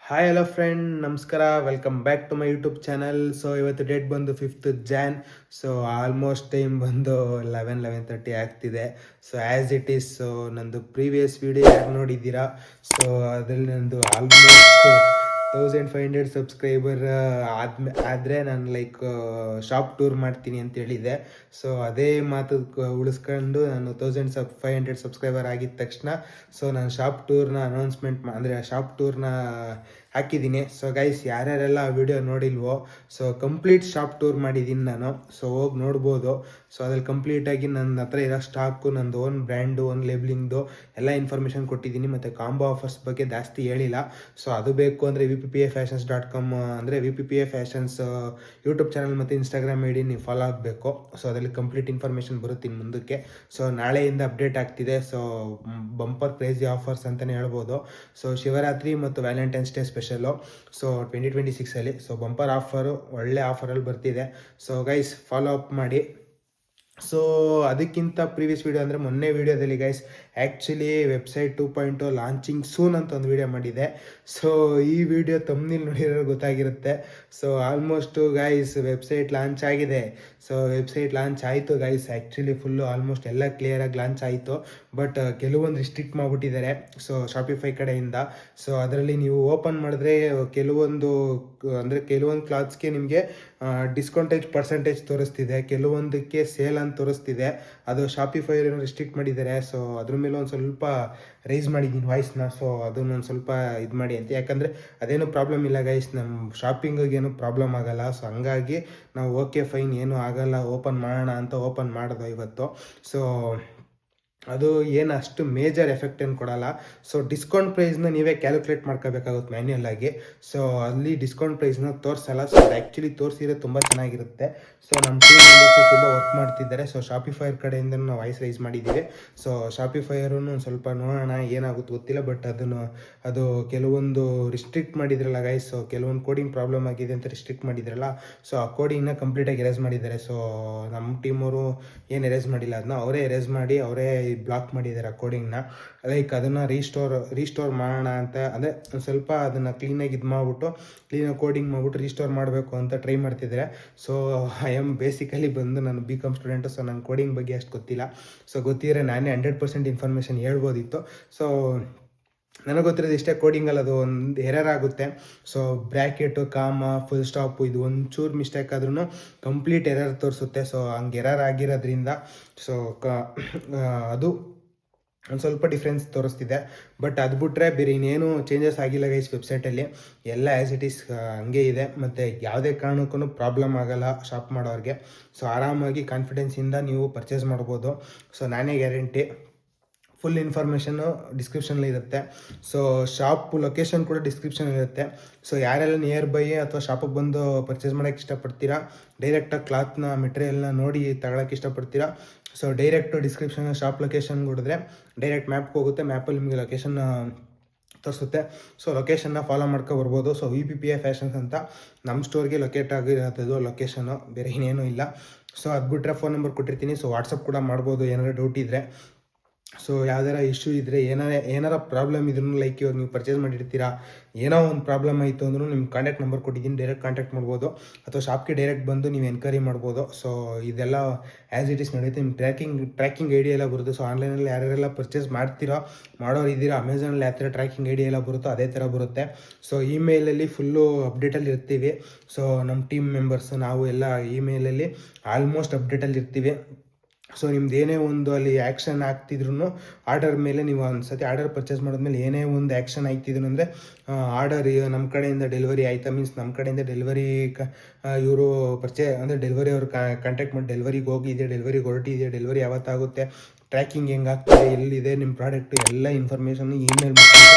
Hi hello friend, ನಮಸ್ಕಾರ. Welcome back to my YouTube channel. So ಇವತ್ತು date ಬಂದು 5th Jan. So almost time ಬಂದು 11:30 ಆಗ್ತಿದೆ. So as it is, so ನಂದು previous video ಯಾರು ನೋಡಿದ್ದೀರಾ, ಸೊ ಅದರಲ್ಲಿ ನಂದು ಆಲ್ಮೋಸ್ಟ್ 1500 ಸಬ್ಸ್ಕ್ರೈಬರ್ ಆದರೆ ನಾನು ಶಾಪ್ ಟೂರ್ ಮಾಡ್ತೀನಿ ಅಂತ ಹೇಳಿದ್ದೆ. ಸೊ ಅದೇ ಮಾತು ಉಳಿಸ್ಕೊಂಡು ನಾನು 1500 ಸಬ್ಸ್ಕ್ರೈಬರ್ ಆಗಿದ ತಕ್ಷಣ ಸೊ ನಾನು ಶಾಪ್ ಟೂರ್ನ ಅನೌನ್ಸ್ಮೆಂಟ್ ಅಂದರೆ ಶಾಪ್ ಟೂರ್ನ ಹಾಕಿದ್ದೀನಿ. ಸೊ ಗೈಸ್, ಯಾರ್ಯಾರೆಲ್ಲ ಆ ವಿಡಿಯೋ ನೋಡಿಲ್ವೋ, ಸೊ ಕಂಪ್ಲೀಟ್ ಶಾಪ್ ಟೂರ್ ಮಾಡಿದ್ದೀನಿ ನಾನು. ಸೊ ಹೋಗಿ ನೋಡ್ಬೋದು. ಸೊ ಅದ್ರಲ್ಲಿ ಕಂಪ್ಲೀಟಾಗಿ ನನ್ನ ಹತ್ರ ಇರೋ ಸ್ಟಾಕು, ನಂದು ಓನ್ ಬ್ರ್ಯಾಂಡು, ಓನ್ ಲೇಬ್ಲಿಂಗ್ದು ಎಲ್ಲ ಇನ್ಫಾರ್ಮೇಷನ್ ಕೊಟ್ಟಿದ್ದೀನಿ. ಮತ್ತು ಕಾಂಬೋ ಆಫರ್ಸ್ ಬಗ್ಗೆ ಜಾಸ್ತಿ ಹೇಳಿಲ್ಲ. ಸೊ ಅದು ಬೇಕು ಅಂದರೆ VPPAFashions.com ಅಂದರೆ VPPA ಫ್ಯಾಷನ್ಸ್ ಯೂಟ್ಯೂಬ್ ಚಾನಲ್ ಮತ್ತು ಇನ್ಸ್ಟಾಗ್ರಾಮ್ ಐಡಿ ನೀವು ಫಾಲೋ ಆಗಬೇಕು. ಸೊ ಅದರಲ್ಲಿ ಕಂಪ್ಲೀಟ್ ಇನ್ಫಾರ್ಮೇಷನ್ ಬರುತ್ತೆ ಇನ್ನು ಮುಂದಕ್ಕೆ. ಸೊ ನಾಳೆಯಿಂದ ಅಪ್ಡೇಟ್ ಆಗ್ತಿದೆ. ಸೊ ಬಂಪರ್ ಕ್ರೇಜಿ ಆಫರ್ಸ್ ಅಂತಲೇ ಹೇಳ್ಬೋದು. ಸೊ ಶಿವರಾತ್ರಿ ಮತ್ತು ವ್ಯಾಲೆಂಟೈನ್ಸ್ ಡೇ ಸ್ಪೆಷಲು ಸೊ 2026ಅಲ್ಲಿ ಸೊ ಬಂಪರ್ ಆಫರು, ಒಳ್ಳೆ ಆಫರಲ್ಲಿ ಬರ್ತಿದೆ. ಸೊ ಗೈಸ್, ಫಾಲೋ ಅಪ್ ಮಾಡಿ. ಸೊ ಅದಕ್ಕಿಂತ ಪ್ರೀವಿಯಸ್ ವೀಡಿಯೋ ಅಂದರೆ ಮೊನ್ನೆ ವೀಡಿಯೋದಲ್ಲಿ guys actually website 2.0 launching soon ಅಂತ ಒಂದು ವೀಡಿಯೋ ಮಾಡಿದೆ. ಸೊ ಈ ವಿಡಿಯೋ ತಮ್ಮನೇಲಿ ನೋಡಿರೋ ಗೊತ್ತಾಗಿರುತ್ತೆ. So almost guys website launch ಆಗಿದೆ. ಸೊ ವೆಬ್ಸೈಟ್ ಲಾಂಚ್ ಆಯಿತು ಗೈಸ್. ಆ್ಯಕ್ಚುಲಿ ಫುಲ್ಲು ಆಲ್ಮೋಸ್ಟ್ ಎಲ್ಲ ಕ್ಲಿಯರಾಗಿ ಲಾಂಚ್ ಆಯಿತು. ಬಟ್ ಕೆಲವೊಂದು ರಿಸ್ಟ್ರಿಕ್ಟ್ ಮಾಡಿಬಿಟ್ಟಿದ್ದಾರೆ ಸೊ ಶಾಪಿಫೈ ಕಡೆಯಿಂದ. ಸೊ ಅದರಲ್ಲಿ ನೀವು ಓಪನ್ ಮಾಡಿದ್ರೆ ಕೆಲವೊಂದು ಕ್ಲಾತ್ಸ್ಗೆ ನಿಮಗೆ ಪರ್ಸೆಂಟೇಜ್ ತೋರಿಸ್ತಿದೆ, ಕೆಲವೊಂದಕ್ಕೆ ಸೇಲ್ ಅಂತ ತೋರಿಸ್ತಿದೆ. ಅದು ಶಾಪಿಫೈ ರಿಸ್ಟ್ರಿಕ್ಟ್ ಮಾಡಿದ್ದಾರೆ. ಸೊ ಅದ್ರ ಮೇಲೆ ಒಂದು ಸ್ವಲ್ಪ ರೈಸ್ ಮಾಡಿದ್ದೀನಿ ವಾಯ್ಸ್ನ. ಸೊ ಅದನ್ನು ಒಂದು ಸ್ವಲ್ಪ ಇದು ಮಾಡಿ ಅಂತ, ಯಾಕಂದರೆ ಅದೇನು ಪ್ರಾಬ್ಲಮ್ ಇಲ್ಲ ಗೈಸ್, ನಮ್ಮ ಶಾಪಿಂಗಿಗೇನು ಪ್ರಾಬ್ಲಮ್ ಆಗಲ್ಲ. ಸೊ ಹಂಗಾಗಿ ನಾವು ಓಕೆ ಫೈನ್, ಏನೂ ಆಗಲ್ಲ, ಓಪನ್ ಮಾಡೋಣ ಅಂತ ಓಪನ್ ಮಾಡಿದ್ವು ಇವತ್ತು. ಸೊ ಅದು ಏನು ಅಷ್ಟು ಮೇಜರ್ ಎಫೆಕ್ಟ್ ಏನು ಕೊಡಲ್ಲ. ಸೊ ಡಿಸ್ಕೌಂಟ್ ಪ್ರೈಸ್ನ ನೀವೇ ಕ್ಯಾಲ್ಕುಲೇಟ್ ಮಾಡ್ಕೋಬೇಕಾಗುತ್ತೆ ಮ್ಯಾನ್ಯಲ್ ಆಗಿ. ಸೊ ಅಲ್ಲಿ ಡಿಸ್ಕೌಂಟ್ ಪ್ರೈಸ್ನ ತೋರಿಸಲ್ಲ. ಸೊ ಅದು ಆ್ಯಕ್ಚುಲಿ ತೋರಿಸಿದ್ರೆ ತುಂಬ ಚೆನ್ನಾಗಿರುತ್ತೆ. ಸೊ ನಮ್ಮ ಟೀಮ್ ಮೆಂಬರ್ಸು ತುಂಬ ವರ್ಕ್ ಮಾಡ್ತಿದ್ದಾರೆ. ಸೊ ಶಾಪಿಫೈರ್ ಕಡೆಯಿಂದ ನಾವು ವಾಯ್ಸ್ ರೈಸ್ ಮಾಡಿದ್ದೀವಿ. ಸೊ ಶಾಪಿಫೈರು ಸ್ವಲ್ಪ ನೋಡೋಣ ಏನಾಗುತ್ತೆ ಗೊತ್ತಿಲ್ಲ. ಬಟ್ ಅದು ಕೆಲವೊಂದು ರಿಸ್ಟ್ರಿಕ್ಟ್ ಮಾಡಿದ್ರಲ್ಲ ಗೈಸ್. ಸೊ ಕೆಲವೊಂದು ಕೋಡಿಂಗ್ ಪ್ರಾಬ್ಲಮ್ ಆಗಿದೆ ಅಂತ ರಿಸ್ಟ್ರಿಕ್ಟ್ ಮಾಡಿದ್ರಲ್ಲ. ಸೊ ಆ ಕೋಡಿಂಗ್ನ ಕಂಪ್ಲೀಟಾಗಿ ಎರೇಸ್ ಮಾಡಿದ್ದಾರೆ. ಸೊ ನಮ್ಮ ಟೀಮವರು ಏನು ಎರೇಸ್ ಮಾಡಿಲ್ಲ, ಅದನ್ನ ಅವರೇ ಎರೇಸ್ ಮಾಡಿ ಅವರೇ ಬ್ಲಾಕ್ ಮಾಡಿದ್ದಾರೆ ಆ ಕೋಡಿಂಗ್ನ. ಅದನ್ನು ರೀಸ್ಟೋರ್ ಮಾಡೋಣ ಅಂತ, ಅಂದರೆ ಒಂದು ಸ್ವಲ್ಪ ಅದನ್ನು ಕ್ಲೀನಾಗಿ ಇದು ಮಾಡಿಬಿಟ್ಟು ಕ್ಲೀನಾಗಿ ಕೋಡಿಂಗ್ ಮಾಡಿಬಿಟ್ಟು ರೀಸ್ಟೋರ್ ಮಾಡಬೇಕು ಅಂತ ಟ್ರೈ ಮಾಡ್ತಿದ್ದಾರೆ. ಸೊ ಐ ಆಮ್ ಬೇಸಿಕಲಿ ಬಂದು ನಾನು BCom ಸ್ಟೂಡೆಂಟು. ಸೊ ನನ್ನ ಕೋಡಿಂಗ್ ಬಗ್ಗೆ ಅಷ್ಟು ಗೊತ್ತಿಲ್ಲ. ಸೊ ಗೊತ್ತಿದ್ರೆ ನಾನೇ 100% ಇನ್ಫಾರ್ಮೇಷನ್ ಹೇಳ್ಬೋದಿತ್ತು. ಸೊ ನನಗೆ ಗೊತ್ತಿರೋದು ಇಷ್ಟೇ, ಕೋಡಿಂಗಲ್ಲಿ ಅದು ಒಂದು ಎರರ್ ಆಗುತ್ತೆ. ಸೊ ಬ್ರ್ಯಾಕೆಟು, ಕಾಮ, ಫುಲ್ ಸ್ಟಾಪು ಇದು ಒಂಚೂರು ಮಿಸ್ಟೇಕ್ ಆದ್ರೂ ಕಂಪ್ಲೀಟ್ ಎರರ್ ತೋರಿಸುತ್ತೆ. ಸೊ ಹಂಗೆ ಎರರ್ ಆಗಿರೋದ್ರಿಂದ ಸೊ ಅದು ಒಂದು ಸ್ವಲ್ಪ ಡಿಫ್ರೆನ್ಸ್ ತೋರಿಸ್ತಿದೆ. ಬಟ್ ಅದು ಬಿಟ್ಟರೆ ಬೇರೆ ಇನ್ನೇನು ಚೇಂಜಸ್ ಆಗಿಲ್ಲ ಗೈಸ್ ವೆಬ್ಸೈಟಲ್ಲಿ. ಎಲ್ಲ ಆ್ಯಸ್ ಇಟ್ ಈಸ್ ಹಂಗೆ ಇದೆ. ಮತ್ತು ಯಾವುದೇ ಕಾರಣಕ್ಕೂ ಪ್ರಾಬ್ಲಮ್ ಆಗೋಲ್ಲ ಶಾಪ್ ಮಾಡೋರಿಗೆ. ಸೊ ಆರಾಮಾಗಿ ಕಾನ್ಫಿಡೆನ್ಸಿಂದ ನೀವು ಪರ್ಚೇಸ್ ಮಾಡ್ಬೋದು. ಸೊ ನಾನೇ ಗ್ಯಾರಂಟಿ. ಫುಲ್ ಇನ್ಫಾರ್ಮೇಷನ್ನು ಡಿಸ್ಕ್ರಿಪ್ಷನಲ್ಲಿ ಇರುತ್ತೆ. ಸೊ ಶಾಪ್ ಲೊಕೇಶನ್ ಕೂಡ ಡಿಸ್ಕ್ರಿಪ್ಷನ್ ಇರುತ್ತೆ. ಸೊ ಯಾರೆಲ್ಲ ನಿಯರ್ ಬೈ ಅಥವಾ ಶಾಪಿಗೆ ಬಂದು ಪರ್ಚೇಸ್ ಮಾಡೋಕ್ಕೆ ಇಷ್ಟಪಡ್ತೀರಾ, ಡೈರೆಕ್ಟಾಗಿ ಕ್ಲಾತ್ನ ಮೆಟೀರಿಯಲ್ನ ನೋಡಿ ತಗೊಳಕ್ಕೆ ಇಷ್ಟಪಡ್ತೀರಾ, so direct description shop location ಹೊಡೆದ್ರೆ ಡೈರೆಕ್ಟ್ ಮ್ಯಾಪ್ಗೆ ಹೋಗುತ್ತೆ. ಮ್ಯಾಪಲ್ಲಿ ನಿಮಗೆ ಲೊಕೇಶನ್ ತೋರಿಸುತ್ತೆ. ಸೊ ಲೊಕೇಶನ್ನ ಫಾಲೋ ಬರ್ಬೋದು. ಸೊ VPPA ಫ್ಯಾಷನ್ಸ್ ಅಂತ ನಮ್ಮ ಸ್ಟೋರ್ಗೆ ಲೊಕೇಟ್ ಆಗಿರೋದು ಲೊಕೇಶನು, ಬೇರೆ ಇನ್ನೇನು ಇಲ್ಲ. ಸೊ ಅದು ಬಿಟ್ಟರೆ ಫೋನ್ ನಂಬರ್ ಕೊಟ್ಟಿರ್ತೀನಿ. ಸೊ ವಾಟ್ಸಪ್ ಕೂಡ ಮಾಡ್ಬೋದು ಏನಾದರೂ ಡೌಟ್ ಇದ್ದರೆ. ಸೊ ಯಾವ್ದಾರ ಇಶ್ಯೂ ಇದ್ದರೆ, ಏನಾರ ಪ್ರಾಬ್ಲಮ್ ಇದ್ರೂ ಲೈಕ್ ಇವಾಗ ನೀವು ಪರ್ಚೇಸ್ ಮಾಡಿರ್ತೀರಾ, ಏನೋ ಒಂದು ಪ್ರಾಬ್ಲಮ್ ಆಯಿತು ಅಂದ್ರೂ ನಿಮ್ಮ ಕಾಂಟ್ಯಾಕ್ಟ್ ನಂಬರ್ ಕೊಟ್ಟಿದ್ದೀನಿ, ಡೈರೆಕ್ಟ್ ಕಾಂಟ್ಯಾಕ್ಟ್ ಮಾಡ್ಬೋದು. ಅಥವಾ ಶಾಪ್ಗೆ ಡೈರೆಕ್ಟ್ ಬಂದು ನೀವು ಎನ್ಕ್ವೈರಿ ಮಾಡ್ಬೋದು. ಸೊ ಇದೆಲ್ಲ ಆ್ಯಸ್ ಇಟ್ ಈಸ್ ನಡೆಯುತ್ತೆ. ನಿಮ್ಮ ಟ್ರ್ಯಾಕಿಂಗ್ ಐಡಿ ಎಲ್ಲ ಬರುತ್ತೆ. ಸೊ ಆನ್ಲೈನಲ್ಲಿ ಯಾರ್ಯಾರೆಲ್ಲ ಪರ್ಚೇಸ್ ಮಾಡೋರು ಇದ್ದೀರಾ, ಅಮೆಝಾನಲ್ಲಿ ಯಾವ ಥರ ಟ್ರ್ಯಾಕಿಂಗ್ ಐಡಿ ಎಲ್ಲ ಬರುತ್ತೋ ಅದೇ ಥರ ಬರುತ್ತೆ. ಸೊ ಇಮೇಲಲ್ಲಿ ಫುಲ್ಲು ಅಪ್ಡೇಟಲ್ಲಿ ಇರ್ತೀವಿ. ಸೊ ನಮ್ಮ ಟೀಮ್ ಮೆಂಬರ್ಸು ನಾವು ಎಲ್ಲ ಇಮೇಲಲ್ಲಿ ಆಲ್ಮೋಸ್ಟ್ ಅಪ್ಡೇಟಲ್ಲಿ ಇರ್ತೀವಿ. ಸೊ ನಿಮ್ದು ಏನೇ ಒಂದು ಅಲ್ಲಿ ಆ್ಯಕ್ಷನ್ ಆಗ್ತಿದ್ರು ಆರ್ಡರ್ ಮೇಲೆ, ನೀವು ಒಂದು ಸತಿ ಆರ್ಡರ್ ಪರ್ಚೇಸ್ ಮಾಡಿದ್ಮೇಲೆ ಏನೇ ಒಂದು ಆ್ಯಕ್ಷನ್ ಆಗ್ತಿದ್ರು ಅಂದರೆ ಆರ್ಡರ್ ನಮ್ಮ ಕಡೆಯಿಂದ ಡೆಲಿವರಿ ಆಯಿತಾ, ಮೀನ್ಸ್ ನಮ್ಮ ಕಡೆಯಿಂದ ಡೆಲಿವರಿ ಇವರು ಅಂದರೆ ಡೆಲಿವರಿ ಅವರು ಕಾಂಟ್ಯಾಕ್ಟ್ ಮಾಡಿ ಡೆಲಿವರಿಗೆ ಹೋಗಿದೆ, ಡೆಲಿವರಿಗೆ ಹೊರಟಿದೆ, ಡೆಲಿವರಿ ಯಾವತ್ತಾಗುತ್ತೆ, ಟ್ರ್ಯಾಕಿಂಗ್ ಹೆಂಗಾಗ್ತದೆ, ಎಲ್ಲಿದೆ ನಿಮ್ಮ ಪ್ರಾಡಕ್ಟು, ಎಲ್ಲ ಇನ್ಫಾರ್ಮೇಷನ್ ಇಮೇಲ್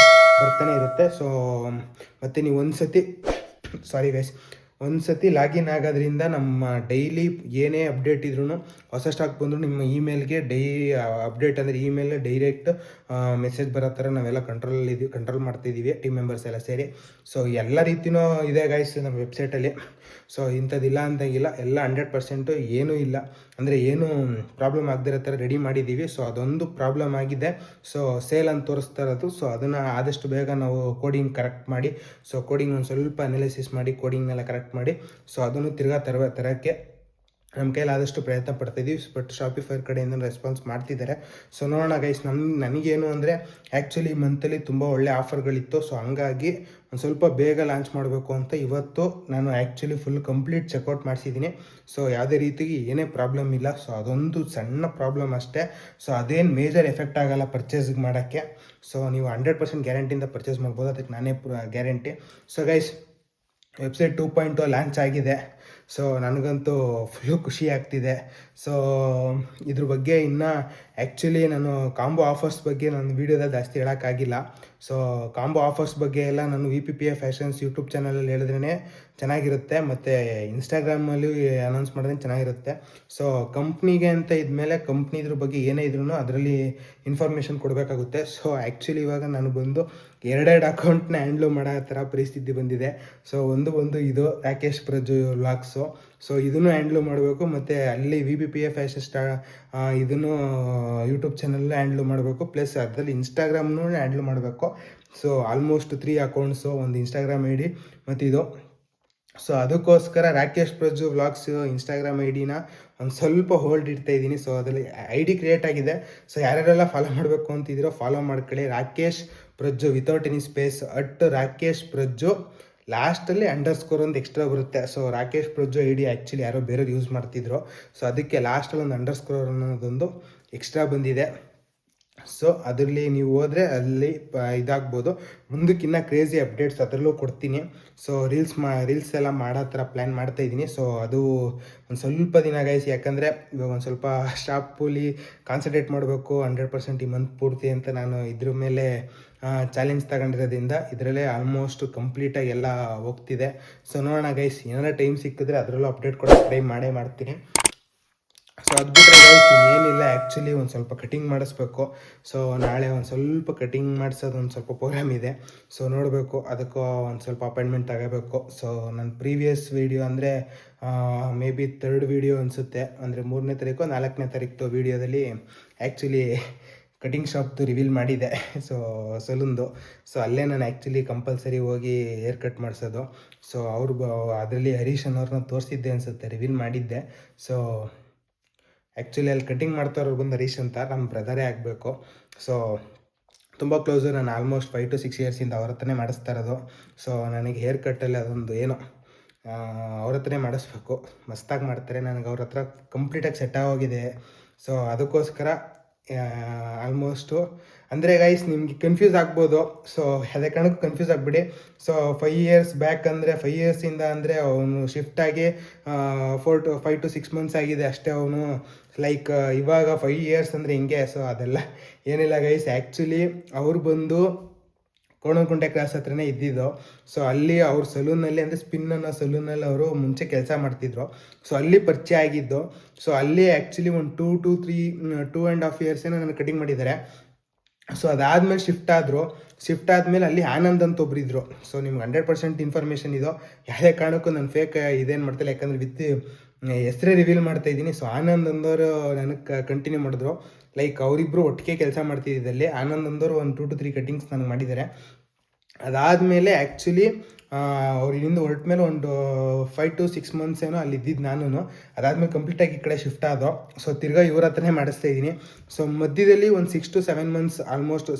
ಬರ್ತಾನೆ ಇರುತ್ತೆ. ಸೊ ಮತ್ತು ನೀವು ಒಂದು ಸತಿ ಸಾರಿ ಗೈಸ್, ಒಂದು ಸತಿ ಲಾಗಿನ್ ಆಗೋದ್ರಿಂದ ನಮ್ಮ ಡೈಲಿ ಏನೇ ಅಪ್ಡೇಟ್ ಇದ್ರೂ ಹೊಸ ಸ್ಟಾಕ್ ಬಂದರೂ ನಿಮ್ಮ ಇಮೇಲ್ಗೆ ಅಪ್ಡೇಟ್ ಅಂದರೆ ಇಮೇಲ್ ಡೈರೆಕ್ಟ್ ಮೆಸೇಜ್ ಬರೋ ಥರ ನಾವೆಲ್ಲ ಕಂಟ್ರೋಲ್ ಮಾಡ್ತಿದ್ದೀವಿ ಟೀಮ್ ಮೆಂಬರ್ಸ್ ಎಲ್ಲ ಸೇರಿ. ಸೊ ಎಲ್ಲ ರೀತಿಯೂ ಇದೆ ಗೈಸ್ ನಮ್ಮ ವೆಬ್ಸೈಟಲ್ಲಿ. ಸೊ ಇಂಥದ್ದಿಲ್ಲ ಅಂತಂಗಿಲ್ಲ, ಎಲ್ಲ 100% ಏನೂ ಇಲ್ಲ, ಅಂದರೆ ಏನು ಪ್ರಾಬ್ಲಮ್ ಆಗದಿರೋ ಥರ ರೆಡಿ ಮಾಡಿದ್ದೀವಿ. ಸೊ ಅದೊಂದು ಪ್ರಾಬ್ಲಮ್ ಆಗಿದೆ, ಸೊ ಸೇಲ್ ಅಂತ ತೋರಿಸ್ತಾ ಇರೋದು. ಸೊ ಅದನ್ನು ಆದಷ್ಟು ಬೇಗ ನಾವು ಕೋಡಿಂಗ್ ಕರೆಕ್ಟ್ ಮಾಡಿ, ಸೊ ಕೋಡಿಂಗ್ ಒಂದು ಸ್ವಲ್ಪ ಅನಾಲಿಸಿಸ್ ಮಾಡಿ ಕೋಡಿಂಗ್ನೆಲ್ಲ ಕರೆಕ್ಟ್ ಮಾಡಿ, ಸೊ ಅದನ್ನು ತಿರ್ಗಾ ತರೋಕ್ಕೆ ನಮ್ಮ ಕೈಲಿ ಆದಷ್ಟು ಪ್ರಯತ್ನ ಪಡ್ತಾಯಿದ್ದೀವಿ. ಬಟ್ ಶಾಪಿಫೈ ಕಡೆಯಿಂದ ರೆಸ್ಪಾನ್ಸ್ ಮಾಡ್ತಿದ್ದಾರೆ. ಸೊ ನೋಡೋಣ ಗೈಸ್. ನನಗೇನು ಅಂದರೆ ಆ್ಯಕ್ಚುಲಿ ಮಂತಲ್ಲಿ ತುಂಬ ಒಳ್ಳೆ ಆಫರ್ಗಳಿತ್ತು. ಸೊ ಹಂಗಾಗಿ ಒಂದು ಸ್ವಲ್ಪ ಬೇಗ ಲಾಂಚ್ ಮಾಡಬೇಕು ಅಂತ ಇವತ್ತು ನಾನು ಆ್ಯಕ್ಚುಲಿ ಫುಲ್ ಕಂಪ್ಲೀಟ್ ಚೆಕ್ಔಟ್ ಮಾಡಿಸಿದ್ದೀನಿ. ಸೊ ಯಾವುದೇ ರೀತಿಗೆ ಏನೇ ಪ್ರಾಬ್ಲಮ್ ಇಲ್ಲ. ಸೊ ಅದೊಂದು ಸಣ್ಣ ಪ್ರಾಬ್ಲಮ್ ಅಷ್ಟೇ. ಸೊ ಅದೇನು ಮೇಜರ್ ಎಫೆಕ್ಟ್ ಆಗೋಲ್ಲ ಪರ್ಚೇಸಿಗೆ ಮಾಡೋಕ್ಕೆ. ಸೊ ನೀವು 100% ಗ್ಯಾರಂಟಿಯಿಂದ ಪರ್ಚೇಸ್ ಮಾಡ್ಬೋದು, ಅದಕ್ಕೆ ನಾನೇ guarantee. So guys, website 2.0 launch ಆಗಿದೆ. ಸೊ ನನಗಂತೂ ಫುಲ್ಲು ಖುಷಿ ಆಗ್ತಿದೆ. ಸೊ ಇದ್ರ ಬಗ್ಗೆ ಇನ್ನು ಆ್ಯಕ್ಚುಲಿ ನಾನು ಕಾಂಬೋ ಆಫರ್ಸ್ ಬಗ್ಗೆ ನನ್ನ ವೀಡಿಯೋದಲ್ಲಿ ಜಾಸ್ತಿ ಹೇಳೋಕ್ಕಾಗಿಲ್ಲ. ಸೊ ಕಾಂಬೋ ಆಫರ್ಸ್ ಬಗ್ಗೆ ಎಲ್ಲ ನಾನು VPPA ಫ್ಯಾಷನ್ಸ್ ಯೂಟ್ಯೂಬ್ ಚಾನಲಲ್ಲಿ ಹೇಳಿದ್ರೇ ಚೆನ್ನಾಗಿರುತ್ತೆ, ಮತ್ತು ಇನ್ಸ್ಟಾಗ್ರಾಮಲ್ಲಿ ಅನೌನ್ಸ್ ಮಾಡಿದ್ರೆ ಚೆನ್ನಾಗಿರುತ್ತೆ. ಸೊ ಕಂಪ್ನಿಗೆ ಅಂತ ಇದ್ಮೇಲೆ ಕಂಪ್ನಿದ್ರ ಬಗ್ಗೆ ಏನೇ ಇದ್ರೂ ಅದರಲ್ಲಿ ಇನ್ಫಾರ್ಮೇಷನ್ ಕೊಡಬೇಕಾಗುತ್ತೆ. ಸೊ ಆ್ಯಕ್ಚುಲಿ ಇವಾಗ ನಾನು ಬಂದು 2 ಅಕೌಂಟ್ನ ಹ್ಯಾಂಡ್ಲು ಮಾಡೋ ಥರ ಪರಿಸ್ಥಿತಿ ಬಂದಿದೆ. ಸೊ ಒಂದು ಇದು ರಾಕೇಶ್ ಪ್ರಜ್ಜು ವ್ಲಾಗ್ಸು. ಸೊ ಇದನ್ನು ಹ್ಯಾಂಡ್ಲು ಮಾಡಬೇಕು, ಮತ್ತು ಅಲ್ಲಿ VPPA ಫ್ಯಾಷನ್ ಇದನ್ನು ಯೂಟ್ಯೂಬ್ ಚಾನಲ್ಲು ಹ್ಯಾಂಡ್ಲು ಮಾಡಬೇಕು, ಪ್ಲಸ್ ಅದರಲ್ಲಿ ಇನ್ಸ್ಟಾಗ್ರಾಮ್ನೂ ಹ್ಯಾಂಡ್ಲು ಮಾಡಬೇಕು. ಸೊ ಆಲ್ಮೋಸ್ಟ್ 3 ಅಕೌಂಟ್ಸು, ಒಂದು ಇನ್ಸ್ಟಾಗ್ರಾಮ್ ಐ ಡಿ ಮತ್ತು ಇದು. ಸೊ ಅದಕ್ಕೋಸ್ಕರ ರಾಕೇಶ್ ಪ್ರಜ್ಜು ವ್ಲಾಗ್ಸ್ ಇನ್ಸ್ಟಾಗ್ರಾಮ್ ಐಡಿನ ಒಂದು ಸ್ವಲ್ಪ ಹೋಲ್ಡ್ ಇಡ್ತಾಯಿದ್ದೀನಿ. ಸೊ ಅದರಲ್ಲಿ ID ಕ್ರಿಯೇಟ್ ಆಗಿದೆ. ಸೊ ಯಾರ್ಯಾರೆಲ್ಲ ಫಾಲೋ ಮಾಡಬೇಕು ಅಂತಿದ್ದೀರೋ ಫಾಲೋ ಮಾಡ್ಕೊಳ್ಳಿ. Rakesh Prajju without any space @Rakesh Prajju, ಲಾಸ್ಟಲ್ಲಿ ಅಂಡರ್ಸ್ಕೋರ್ ಒಂದು ಎಕ್ಸ್ಟ್ರಾ ಬರುತ್ತೆ. So Rakesh Prajju ID actually ಯಾರೋ ಬೇರೆಯವ್ರು ಯೂಸ್ ಮಾಡ್ತಿದ್ರು. ಸೊ ಅದಕ್ಕೆ ಲಾಸ್ಟಲ್ಲಿ ಒಂದು ಅಂಡರ್ಸ್ಕೋರ್ ಅನ್ನೋದೊಂದು ಎಕ್ಸ್ಟ್ರಾ ಬಂದಿದೆ. ಸೊ ಅದರಲ್ಲಿ ನೀವು ಹೋದರೆ ಅಲ್ಲಿ ಇದಾಗ್ಬೋದು. ಮುಂದಕ್ಕಿನ್ನ ಕ್ರೇಜಿ ಅಪ್ಡೇಟ್ಸ್ ಅದರಲ್ಲೂ ಕೊಡ್ತೀನಿ. ಸೊ ರೀಲ್ಸ್ ಎಲ್ಲ ಮಾಡೋ ಥರ ಪ್ಲ್ಯಾನ್ ಮಾಡ್ತಾಯಿದ್ದೀನಿ. ಸೊ ಅದು ಒಂದು ಸ್ವಲ್ಪ ದಿನ ಗೈಸ್, ಯಾಕಂದರೆ ಇವಾಗ ಒಂದು ಸ್ವಲ್ಪ ಶಾಪಲ್ಲಿ ಕಾನ್ಸಂಟ್ರೇಟ್ ಮಾಡಬೇಕು 100% ಈ ಮಂತ್ ಪೂರ್ತಿ ಅಂತ ನಾನು ಇದ್ರ ಮೇಲೆ ಚಾಲೆಂಜ್ ತಗೊಂಡಿರೋದ್ರಿಂದ ಇದರಲ್ಲೇ ಆಲ್ಮೋಸ್ಟ್ ಕಂಪ್ಲೀಟಾಗಿ ಎಲ್ಲ ಹೋಗ್ತಿದೆ. ಸೊ ನೋಡೋಣ ಗೈಸ್, ಏನಾರ ಟೈಮ್ ಸಿಕ್ಕಿದ್ರೆ ಅದರಲ್ಲೂ ಅಪ್ಡೇಟ್ ಕೊಡೋಕ್ಕೆ ಟ್ರೈ ಮಾಡ್ತೀನಿ. ಸೊ ಅದು ಬಿಟ್ಟರೆ ಗೈಸ್ ಏನಿಲ್ಲ, ಆ್ಯಕ್ಚುಲಿ ಒಂದು ಸ್ವಲ್ಪ ಕಟಿಂಗ್ ಮಾಡಿಸ್ಬೇಕು. ಸೊ ನಾಳೆ ಒಂದು ಸ್ವಲ್ಪ ಕಟಿಂಗ್ ಮಾಡಿಸೋದು ಒಂದು ಸ್ವಲ್ಪ ಪ್ರೋಗ್ರಾಮ್ ಇದೆ. ಸೊ ನೋಡಬೇಕು, ಅದಕ್ಕೂ ಒಂದು ಸ್ವಲ್ಪ ಅಪಾಯಿಂಟ್ಮೆಂಟ್ ತಗೋಬೇಕು. ಸೊ ನನ್ನ ಪ್ರೀವಿಯಸ್ ವೀಡಿಯೋ ಅಂದರೆ ಮೇ ಬಿ 3rd ವೀಡಿಯೋ ಅನಿಸುತ್ತೆ, ಅಂದರೆ 3ನೇ ತಾರೀಕು 4ನೇ ತಾರೀಕು ವೀಡಿಯೋದಲ್ಲಿ ಆ್ಯಕ್ಚುಲಿ ಕಟಿಂಗ್ ಶಾಪ್ದು ರಿವೀಲ್ ಮಾಡಿದೆ. ಸೊ ಸಲೂನ್ದು. ಸೊ ಅಲ್ಲೇ ನಾನು ಆ್ಯಕ್ಚುಲಿ ಕಂಪಲ್ಸರಿ ಹೋಗಿ ಹೇರ್ ಕಟ್ ಮಾಡಿಸೋದು. ಸೊ ಅದರಲ್ಲಿ ಹರೀಶ್ ಅನ್ನೋರನ್ನ ತೋರಿಸಿದ್ದೆ ಅನಿಸುತ್ತೆ, ರಿವೀಲ್ ಮಾಡಿದ್ದೆ. ಸೊ ಆ್ಯಕ್ಚುಲಿ ಅಲ್ಲಿ ಕಟಿಂಗ್ ಮಾಡ್ತಾರೋ ಬಂದು ಹರೀಶ್ ಅಂತ, ನಮ್ಮ ಬ್ರದರೇ ಆಗಬೇಕು. ಸೊ ತುಂಬ ಕ್ಲೋಸು, ನಾನು ಆಲ್ಮೋಸ್ಟ್ 5 to 6 ಇಯರ್ಸಿಂದ ಅವ್ರ ಹತ್ರನೇ ಮಾಡಿಸ್ತಾ ಇರೋದು. ಸೊ ನನಗೆ ಹೇರ್ ಕಟ್ಟಲ್ಲಿ ಅದೊಂದು ಏನೋ ಅವ್ರ ಹತ್ರನೇ ಮಾಡಿಸ್ಬೇಕು, ಮಸ್ತಾಗಿ ಮಾಡ್ತಾರೆ. ನನಗೆ ಅವ್ರ ಹತ್ರ ಕಂಪ್ಲೀಟಾಗಿ ಸೆಟ್ ಆಗೋಗಿದೆ. ಸೊ ಅದಕ್ಕೋಸ್ಕರ ಆಲ್ಮೋಸ್ಟು ಅಂದರೆ ಗೈಸ್ ನಿಮಗೆ ಕನ್ಫ್ಯೂಸ್ ಆಗ್ಬೋದು. ಸೊ ಅದೇ ಕಾರಣಕ್ಕೂ ಕನ್ಫ್ಯೂಸ್ ಆಗಿಬಿಡಿ. ಸೊ 5 years ಬ್ಯಾಕ್ ಅಂದರೆ 5 yearsಯಿಂದ ಅಂದರೆ ಅವನು ಶಿಫ್ಟಾಗಿ 5 to 6 months ಆಗಿದೆ ಅಷ್ಟೇ. ಅವನು ಲೈಕ್ ಇವಾಗ 5 years ಅಂದರೆ ಹಿಂಗೆ. ಸೊ ಅದೆಲ್ಲ ಏನಿಲ್ಲ ಗೈಸ್, ಆ್ಯಕ್ಚುಲಿ ಅವ್ರು ಬಂದು ಕೋಣನಕುಂಟೆ ಕ್ರಾಸ್ ಹತ್ರನೇ ಇದ್ದಿದ್ದು. ಸೊ ಅಲ್ಲಿ ಅವ್ರ ಸಲೂನಲ್ಲಿ, ಅಂದರೆ ಸ್ಪಿನ್ ಅನ್ನೋ ಸಲೂನಲ್ಲಿ ಅವರು ಮುಂಚೆ ಕೆಲಸ ಮಾಡ್ತಿದ್ರು. ಸೊ ಅಲ್ಲಿ ಪರಿಚಯ ಆಗಿದ್ದು. ಸೊ ಅಲ್ಲಿ ಆ್ಯಕ್ಚುಲಿ ಒಂದು 2.5 years ಏನೋ ನನಗೆ ಕಟಿಂಗ್ ಮಾಡಿದ್ದಾರೆ. ಸೊ ಅದಾದಮೇಲೆ ಶಿಫ್ಟ್ ಆದಮೇಲೆ ಅಲ್ಲಿ ಆನಂದ್ ಅಂತ ಒಬ್ಬರಿದ್ರು. ಸೊ ನಿಮ್ಗೆ 100% ಇನ್ಫಾರ್ಮೇಷನ್ ಇದು, ಯಾವುದೇ ಕಾರಣಕ್ಕೂ ನಾನು ಫೇಕ್ ಇದೇನು ಮಾಡ್ತಿಲ್ಲ, ಯಾಕಂದರೆ ಹೆಸರೇ ರಿವೀಲ್ ಮಾಡ್ತಾಯಿದ್ದೀನಿ. ಸೊ ಆನಂದ್ ಅಂದವರು ನನಗೆ ಕಂಟಿನ್ಯೂ ಮಾಡಿದ್ರು. ಲೈಕ್ ಅವರಿಬ್ಬರು ಒಟ್ಟಿಗೆ ಕೆಲಸ ಮಾಡ್ತಿದ್ದಲ್ಲಿ. ಆನಂದ್ ಅಂದವರು ಒಂದು 2 to 3 ಕಟಿಂಗ್ಸ್ ನನಗೆ ಮಾಡಿದ್ದಾರೆ. ಅದಾದಮೇಲೆ ಆ್ಯಕ್ಚುಲಿ ಅವ್ರು ಇಲ್ಲಿಂದ ಹೊರಟ ಮೇಲೆ ಒಂದು 5 to 6 months ಏನೋ ಅಲ್ಲಿ ಇದ್ದಿದ್ದು ನಾನು. ಅದಾದಮೇಲೆ ಕಂಪ್ಲೀಟಾಗಿ ಈ ಕಡೆ ಶಿಫ್ಟ್ ಆದೋ. ಸೊ ತಿರ್ಗಾ ಇವ್ರ ಹತ್ರನೇ ಮಾಡಿಸ್ತಾ ಇದ್ದೀನಿ. ಸೊ ಮಧ್ಯದಲ್ಲಿ ಒಂದು 6 to 7 months, ಆಲ್ಮೋಸ್ಟ್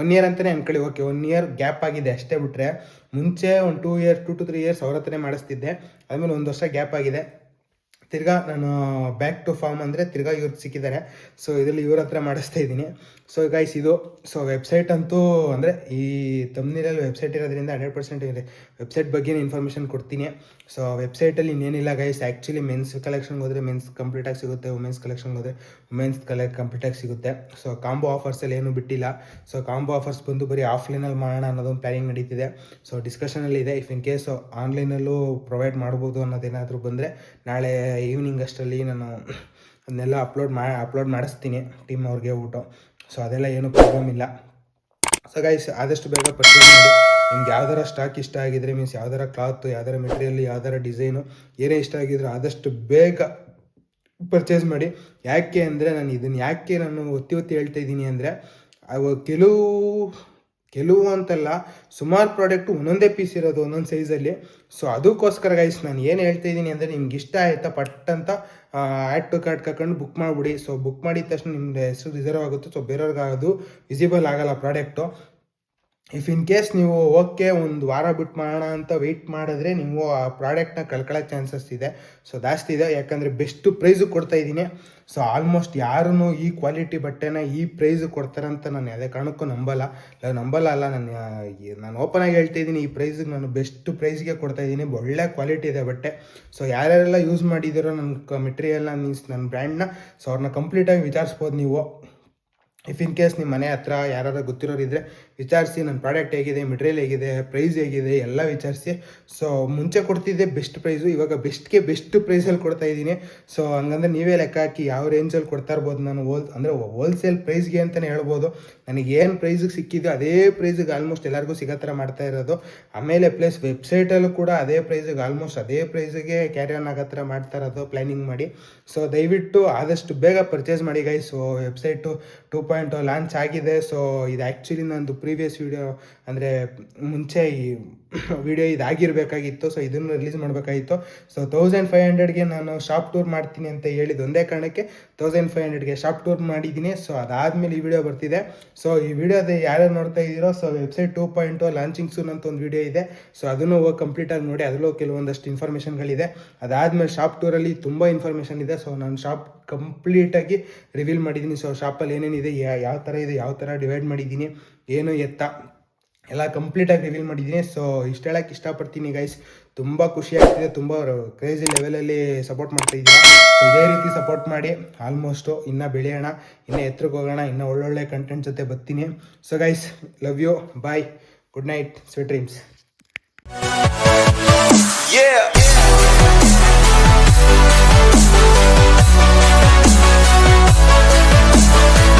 1 year ಅಂತಲೇ ಅನ್ಕೊಳ್ಳಿ. ಓಕೆ, 1 year ಗ್ಯಾಪ್ ಆಗಿದೆ ಅಷ್ಟೇ. ಬಿಟ್ಟರೆ ಮುಂಚೆ ಒಂದು 2 to 3 years ಅವ್ರ ಹತ್ರನೇ ಮಾಡಿಸ್ತಿದ್ದೆ. ಆದಮೇಲೆ 1 ವರ್ಷ ಗ್ಯಾಪ್ ಆಗಿದೆ. ತಿರ್ಗಾ ನಾನು ಬ್ಯಾಕ್ ಟು ಫಾರ್ಮ್ ಅಂದರೆ ತಿರ್ಗಾ ಇವ್ರು ಸಿಕ್ಕಿದ್ದಾರೆ. ಸೊ ಇದರಲ್ಲಿ ಇವ್ರ ಹತ್ರ ಮಾಡಿಸ್ತಾ ಇದ್ದೀನಿ. ಸೊ ಗೈಸ್ ಇದು ಸೊ ವೆಬ್ಸೈಟ್ ಅಂತೂ ಅಂದರೆ ಈ ತಮ್ನಿಲಲ್ಲಿ ವೆಬ್ಸೈಟ್ ಇರೋದ್ರಿಂದ 100% ಇದೆ ವೆಬ್ಸೈಟ್ ಬಗ್ಗೆ ಇನ್ಫಾರ್ಮೇಷನ್ ಕೊಡ್ತೀನಿ. ಸೊ ವೆಬ್ಸೈಟಲ್ಲಿ ಇನ್ನೇನಿಲ್ಲ ಗೈಸ್, ಆ್ಯಕ್ಚುಲಿ ಮೆನ್ಸ್ ಕಲೆಕ್ಷನ್ಗೆ ಹೋದರೆ ಮೆನ್ಸ್ ಕಂಪ್ಲೀಟಾಗಿ ಸಿಗುತ್ತೆ, ವುಮೆನ್ಸ್ ಕಲೆಕ್ಷನ್ಗೆ ಹೋದರೆ ವುಮೆನ್ಸ್ ಕಂಪ್ಲೀಟಾಗಿ ಸಿಗುತ್ತೆ. ಸೊ ಕಾಂಬೋ ಆಫರ್ಸಲ್ಲಿ ಏನೂ ಬಿಟ್ಟಿಲ್ಲ. ಸೊ ಕಾಂಬೋ ಆಫರ್ಸ್ ಬಂದು ಬರೀ ಆಫ್ಲೈನಲ್ಲಿ ಮಾಡೋಣ ಅನ್ನೋದೊಂದು ಪ್ಲ್ಯಾನಿಂಗ್ ನಡೀತಿದೆ. ಸೊ ಡಿಸ್ಕಷನಲ್ಲಿ ಇದೆ. ಇಫ್ ಇನ್ ಕೇಸ್ ಆನ್ಲೈನಲ್ಲೂ ಪ್ರೊವೈಡ್ ಮಾಡ್ಬೋದು ಅನ್ನೋದೇನಾದರೂ ಬಂದರೆ ನಾಳೆ ಈವ್ನಿಂಗ್ ಅಷ್ಟರಲ್ಲಿ ನಾನು ಅದನ್ನೆಲ್ಲ ಅಪ್ಲೋಡ್ ಮಾಡಿಸ್ತೀನಿ ಟೀಮ್ ಅವ್ರಿಗೆ ಊಟ. ಸೊ ಅದೆಲ್ಲ ಏನೂ ಪ್ರಾಬ್ಲಮ್ ಇಲ್ಲ. ಸೊ ಗೈಸ್ ಆದಷ್ಟು ಬೇಗ ಪರ್ಚೇಸ್ ಮಾಡಿ. ನಿಮ್ಗೆ ಯಾವ್ದಾರ ಸ್ಟಾಕ್ ಇಷ್ಟ ಆಗಿದ್ರೆ, ಮೀನ್ಸ್ ಯಾವ್ದಾರ ಕ್ಲಾತು, ಯಾವ್ದಾರ ಮೆಟೀರಿಯಲ್, ಯಾವ್ದಾರ ಡಿಸೈನು ಏನೇ ಇಷ್ಟ ಆಗಿದ್ರೆ ಆದಷ್ಟು ಬೇಗ ಪರ್ಚೇಸ್ ಮಾಡಿ. ಯಾಕೆ ಅಂದರೆ ನಾನು ಒತ್ತಿ ಹೇಳ್ತಾ ಇದ್ದೀನಿ ಅಂದರೆ ಕೆಲವು ಅಂತಲ್ಲ, ಸುಮಾರು ಪ್ರಾಡಕ್ಟು ಒಂದೊಂದೇ ಪೀಸ್ ಇರೋದು ಒಂದೊಂದು ಸೈಜಲ್ಲಿ. ಸೊ ಅದಕ್ಕೋಸ್ಕರ ಗೈಸ್ ನಾನು ಏನು ಹೇಳ್ತಾ ಇದ್ದೀನಿ ಅಂದರೆ, ನಿಮ್ಗೆ ಇಷ್ಟ ಆಯಿತಾ ಪಟ್ ಅಂತ ಆ್ಯಡ್ ಟು ಕಾರ್ಟ್ ಕರ್ಕೊಂಡು ಬುಕ್ ಮಾಡಿಬಿಡಿ. ಸೊ ಬುಕ್ ಮಾಡಿದ ತಕ್ಷಣ ನಿಮ್ಮದು ಹೆಸರು ರಿಸರ್ವ್ ಆಗುತ್ತೆ. ಸೊ ಬೇರೆಯವ್ರಿಗೆ ಅದು ವಿಸಿಬಲ್ ಆಗೋಲ್ಲ ಪ್ರಾಡಕ್ಟು. ಇಫ್ ಇನ್ ಕೇಸ್ ನೀವು ಓಕೆ ಒಂದು ವಾರ ಬಿಟ್ಟು ಮಾಡೋಣ ಅಂತ ವೆಯ್ಟ್ ಮಾಡಿದ್ರೆ ನೀವು ಆ ಪ್ರಾಡಕ್ಟ್ನ ಕಳ್ಕೊಳ್ಳೋ ಚಾನ್ಸಸ್ ಇದೆ. ಸೊ ಜಾಸ್ತಿ ಇದೆ, ಯಾಕಂದರೆ ಬೆಸ್ಟ್ ಪ್ರೈಸು ಕೊಡ್ತಾ ಇದ್ದೀನಿ. ಸೊ ಆಲ್ಮೋಸ್ಟ್ ಯಾರೂ ಈ ಕ್ವಾಲಿಟಿ ಬಟ್ಟೆನ ಈ ಪ್ರೈಸು ಕೊಡ್ತಾರಂತ ನಾನು ಯಾವುದೇ ಕಾರಣಕ್ಕೂ ನಂಬಲ್ಲ ಅಲ್ಲ, ನಾನು ಓಪನ್ ಆಗಿ ಹೇಳ್ತಾ ಇದ್ದೀನಿ. ಈ ಪ್ರೈಸಿಗೆ ನಾನು ಬೆಸ್ಟ್ ಪ್ರೈಸ್ಗೆ ಕೊಡ್ತಾ ಇದ್ದೀನಿ. ಒಳ್ಳೆ ಕ್ವಾಲಿಟಿ ಇದೆ ಬಟ್ಟೆ. ಸೊ ಯಾರ್ಯಾರೆಲ್ಲ ಯೂಸ್ ಮಾಡಿದ್ದೀರೋ ನನ್ನ ಮೆಟೀರಿಯಲ್ನ, ಮೀನ್ಸ್ ನನ್ನ ಬ್ರ್ಯಾಂಡ್ನ, ಸೊ ಅವ್ರನ್ನ ಕಂಪ್ಲೀಟಾಗಿ ವಿಚಾರಿಸ್ಬೋದು ನೀವು. ಇಫ್ ಇನ್ ಕೇಸ್ ನಿಮ್ಮ ಮನೆ ಹತ್ರ ಯಾರು ಗೊತ್ತಿರೋರು ಇದ್ದರೆ ವಿಚಾರಿಸಿ, ನನ್ನ ಪ್ರಾಡಕ್ಟ್ ಹೇಗಿದೆ, ಮೆಟೀರಿಯಲ್ ಹೇಗಿದೆ, ಪ್ರೈಸ್ ಹೇಗಿದೆ ಎಲ್ಲ ವಿಚಾರಿಸಿ. ಸೊ ಮುಂಚೆ ಕೊಡ್ತಿದ್ದೆ ಬೆಸ್ಟ್ ಪ್ರೈಸು, ಇವಾಗ ಬೆಸ್ಟ್ ಪ್ರೈಸಲ್ಲಿ ಕೊಡ್ತಾ ಇದ್ದೀನಿ. ಸೊ ಹಂಗಂದ್ರೆ ನೀವೇ ಲೆಕ್ಕ ಹಾಕಿ ಯಾವ ರೇಂಜಲ್ಲಿ ಕೊಡ್ತಾ ಇರ್ಬೋದು. ನಾನು ಹೋಲ್ಸೇಲ್ ಪ್ರೈಸ್ಗೆ ಅಂತಲೇ ಹೇಳ್ಬೋದು. ನನಗೆ ಏನು ಪ್ರೈಸಿಗೆ ಸಿಕ್ಕಿದೆ ಅದೇ ಪ್ರೈಸಿಗೆ ಆಲ್ಮೋಸ್ಟ್ ಎಲ್ಲರಿಗೂ ಸಿಗೋ ಥರ ಮಾಡ್ತಾ ಇರೋದು. ಆಮೇಲೆ ಪ್ಲಸ್ ವೆಬ್ಸೈಟಲ್ಲೂ ಕೂಡ ಅದೇ ಪ್ರೈಸಿಗೆ ಆಲ್ಮೋಸ್ಟ್ ಅದೇ ಪ್ರೈಸಿಗೆ ಕ್ಯಾರಿ ಆನ್ ಆಗೋ ಥರ ಮಾಡ್ತಾ ಇರೋದು ಪ್ಲ್ಯಾನಿಂಗ್ ಮಾಡಿ. ಸೊ ದಯವಿಟ್ಟು ಆದಷ್ಟು ಬೇಗ ಪರ್ಚೇಸ್ ಮಾಡಿ ಗೈಸ್. ಸೊ ವೆಬ್ಸೈಟು 2.0 ಲಾಂಚ್ ಆಗಿದೆ. ಸೊ ಇದು ಆ್ಯಕ್ಚುಲಿ ನಂದು ಪ್ರೀವಿಯಸ್ ವಿಡಿಯೋ ಅಂದರೆ ಮುಂಚೆ ಈ ವಿಡಿಯೋ ಇದಾಗಿರಬೇಕಾಗಿತ್ತು. ಸೊ ಇದನ್ನು ರಿಲೀಸ್ ಮಾಡಬೇಕಾಗಿತ್ತು. ಸೊ 1500ಗೆ ನಾನು ಶಾಪ್ ಟೂರ್ ಮಾಡ್ತೀನಿ ಅಂತ ಹೇಳಿದ್ದು ಒಂದೇ ಕಾರಣಕ್ಕೆ 1500ಗೆ ಶಾಪ್ ಟೂರ್ ಮಾಡಿದ್ದೀನಿ. ಸೊ ಅದಾದಮೇಲೆ ಈ ವಿಡಿಯೋ ಬರ್ತಿದೆ. ಸೊ ಈ ವಿಡಿಯೋದ ಯಾರ್ಯಾರು ನೋಡ್ತಾ ಇದ್ದೀರೋ, ಸೊ ವೆಬ್ಸೈಟ್ 2.0 ಲಾಂಚಿಂಗ್ ಸೂನ್ ಅಂತ ಒಂದು ವಿಡಿಯೋ ಇದೆ. ಸೊ ಅದನ್ನು ಹೋಗಿ ಕಂಪ್ಲೀಟಾಗಿ ನೋಡಿ, ಅದರಲ್ಲೂ ಕೆಲವೊಂದಷ್ಟು ಇನ್ಫಾರ್ಮೇಷನ್ಗಳಿದೆ. ಅದಾದಮೇಲೆ ಶಾಪ್ ಟೂರಲ್ಲಿ ತುಂಬ ಇನ್ಫಾರ್ಮೇಷನ್ ಇದೆ. ಸೊ ನಾನು ಶಾಪ್ ಕಂಪ್ಲೀಟಾಗಿ ರಿವೀಲ್ ಮಾಡಿದ್ದೀನಿ. ಸೊ ಶಾಪಲ್ಲಿ ಏನೇನಿದೆ, ಯಾವ ಥರ ಇದೆ, ಯಾವ ಥರ ಡಿವೈಡ್ ಮಾಡಿದ್ದೀನಿ, ಏನು ಎತ್ತ ಎಲ್ಲ ಕಂಪ್ಲೀಟಾಗಿ ರಿವೀಲ್ ಮಾಡಿದ್ದೀನಿ. ಸೊ ಇಷ್ಟು ಹೇಳೋಕ್ಕೆ ಇಷ್ಟಪಡ್ತೀನಿ ಗೈಸ್. ತುಂಬ ಖುಷಿ ಆಗ್ತಿದೆ, ತುಂಬ ಕ್ರೇಜಿ ಲೆವೆಲಲ್ಲಿ ಸಪೋರ್ಟ್ ಮಾಡ್ತಾ ಇದ್ದೀರಾ. ಸೊ ಇದೇ ರೀತಿ ಸಪೋರ್ಟ್ ಮಾಡಿ. ಆಲ್ಮೋಸ್ಟು ಇನ್ನೂ ಬೆಳೆಯೋಣ, ಇನ್ನೂ ಎತ್ತರಕ್ಕೆ ಹೋಗೋಣ, ಇನ್ನೂ ಒಳ್ಳೊಳ್ಳೆ ಕಂಟೆಂಟ್ ಜೊತೆ ಬರ್ತೀನಿ. So guys, love you, bye, good night, sweet dreams.